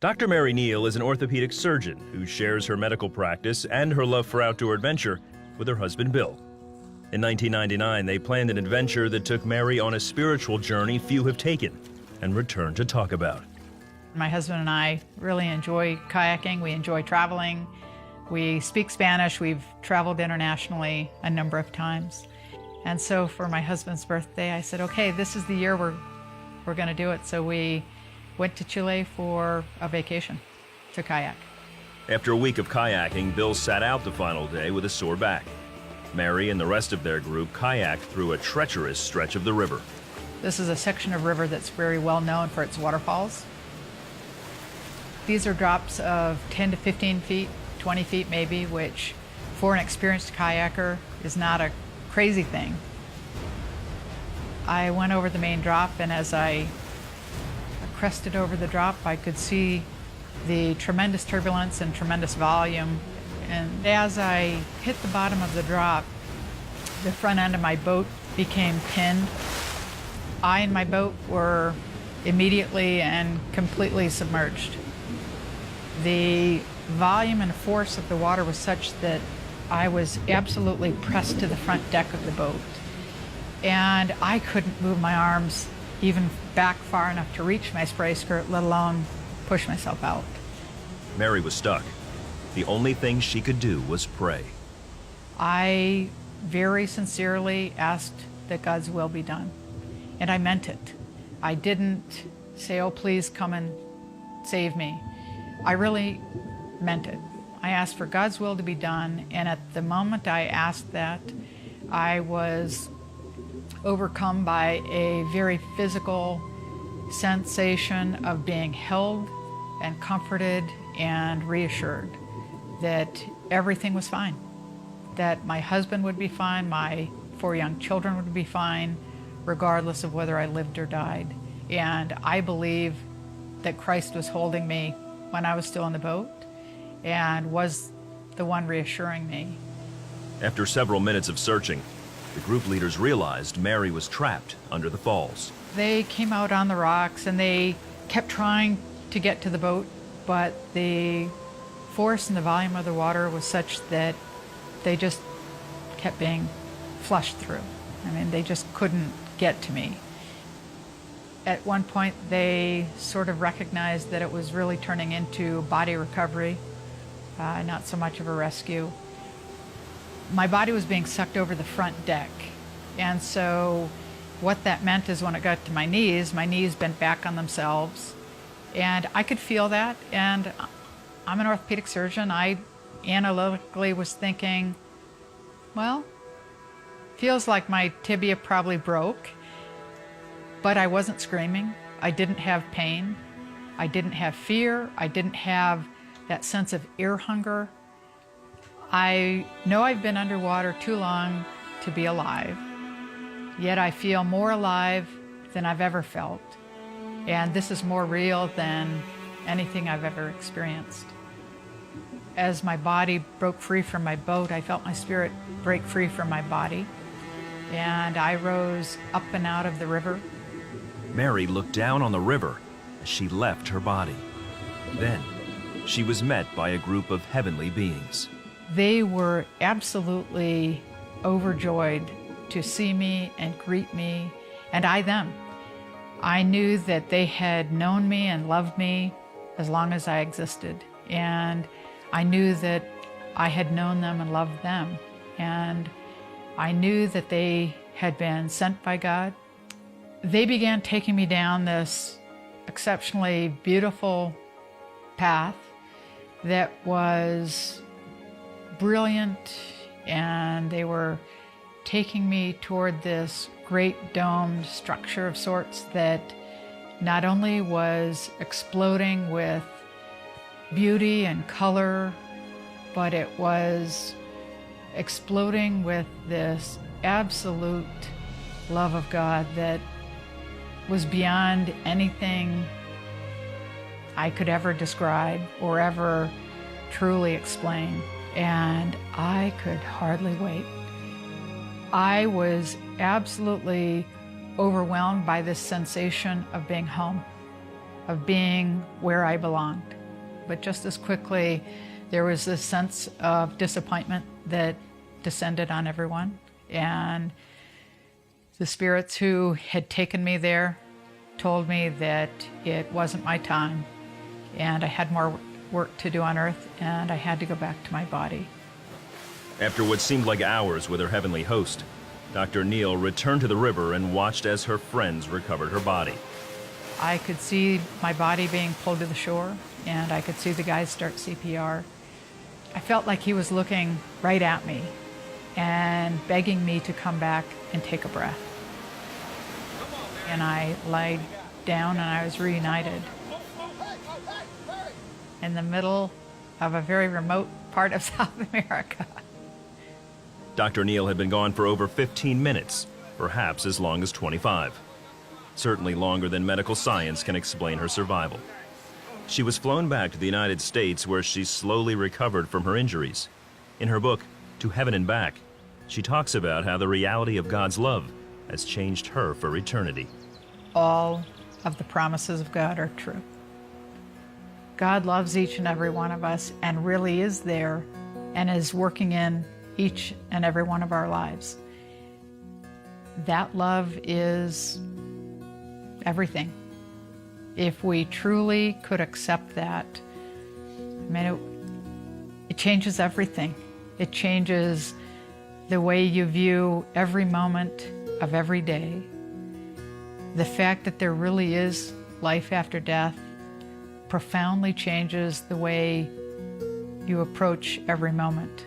Dr. Mary Neal is an orthopedic surgeon who shares her medical practice and her love for outdoor adventure with her husband, Bill. In 1999, they planned an adventure that took Mary on a spiritual journey few have taken and returned to talk about. My husband and I really enjoy kayaking. We enjoy traveling. We speak Spanish. We've traveled internationally a number of times. And so for my husband's birthday, I said, okay, this is the year we're going to do it. So we went to Chile for a vacation to kayak. After a week of kayaking, Bill sat out the final day with a sore back. Mary and the rest of their group kayaked through a treacherous stretch of the river. This is a section of river that's very well known for its waterfalls. These are drops of 10 to 15 feet, 20 feet maybe, which for an experienced kayaker is not a crazy thing. I went over the main drop, and as I crested over the drop, I could see the tremendous turbulence and tremendous volume. And as I hit the bottom of the drop, the front end of my boat became pinned. I and my boat were immediately and completely submerged. The volume and force of the water was such that I was absolutely pressed to the front deck of the boat. And I couldn't move my arms even back far enough to reach my spray skirt, let alone push myself out. Mary was stuck. The only thing she could do was pray. I very sincerely asked that God's will be done, and I meant it. I didn't say, oh, please come and save me. I really meant it. I asked for God's will to be done, and at the moment I asked that, I was overcome by a very physical sensation of being held and comforted and reassured that everything was fine, that my husband would be fine, my 4 young children would be fine, regardless of whether I lived or died. And I believe that Christ was holding me when I was still in the boat and was the one reassuring me. After several minutes of searching, the group leaders realized Mary was trapped under the falls. They came out on the rocks and they kept trying to get to the boat, but the force and the volume of the water was such that they just kept being flushed through. I mean, they just couldn't get to me. At one point, they sort of recognized that it was really turning into body recovery, not so much of a rescue. My body was being sucked over the front deck, and so what that meant is when it got to my knees bent back on themselves, and I could feel that, and I'm an orthopedic surgeon. I analytically was thinking, well, feels like my tibia probably broke, but I wasn't screaming. I didn't have pain. I didn't have fear. I didn't have that sense of ear hunger. I know I've been underwater too long to be alive, yet I feel more alive than I've ever felt. And this is more real than anything I've ever experienced. As my body broke free from my boat, I felt my spirit break free from my body, and I rose up and out of the river. Mary looked down on the river as she left her body. Then, she was met by a group of heavenly beings. They were absolutely overjoyed to see me and greet me, and I them. I knew that they had known me and loved me as long as I existed, and I knew that I had known them and loved them, and I knew that they had been sent by God. They began taking me down this exceptionally beautiful path that was brilliant, and they were taking me toward this great domed structure of sorts that not only was exploding with beauty and color, but it was exploding with this absolute love of God that was beyond anything I could ever describe or ever truly explain. And I could hardly wait. I was absolutely overwhelmed by this sensation of being home. of being where I belonged. But just as quickly, there was this sense of disappointment that descended on everyone. And the spirits who had taken me there told me that it wasn't my time, and I had more work to do on earth, and I had to go back to my body. After what seemed like hours with her heavenly host, Dr. Neal returned to the river and watched as her friends recovered her body. I could see my body being pulled to the shore, and I could see the guys start CPR. I felt like he was looking right at me and begging me to come back and take a breath. And I lied down and I was reunited in the middle of a very remote part of South America. Dr. Neal had been gone for over 15 minutes, perhaps as long as 25. Certainly longer than medical science can explain her survival. She was flown back to the United States, where she slowly recovered from her injuries. In her book, To Heaven and Back, she talks about how the reality of God's love has changed her for eternity. All of the promises of God are true. God loves each and every one of us and really is there and is working in each and every one of our lives. That love is everything. If we truly could accept that, I mean, it changes everything. It changes the way you view every moment of every day. The fact that there really is life after death profoundly changes the way you approach every moment.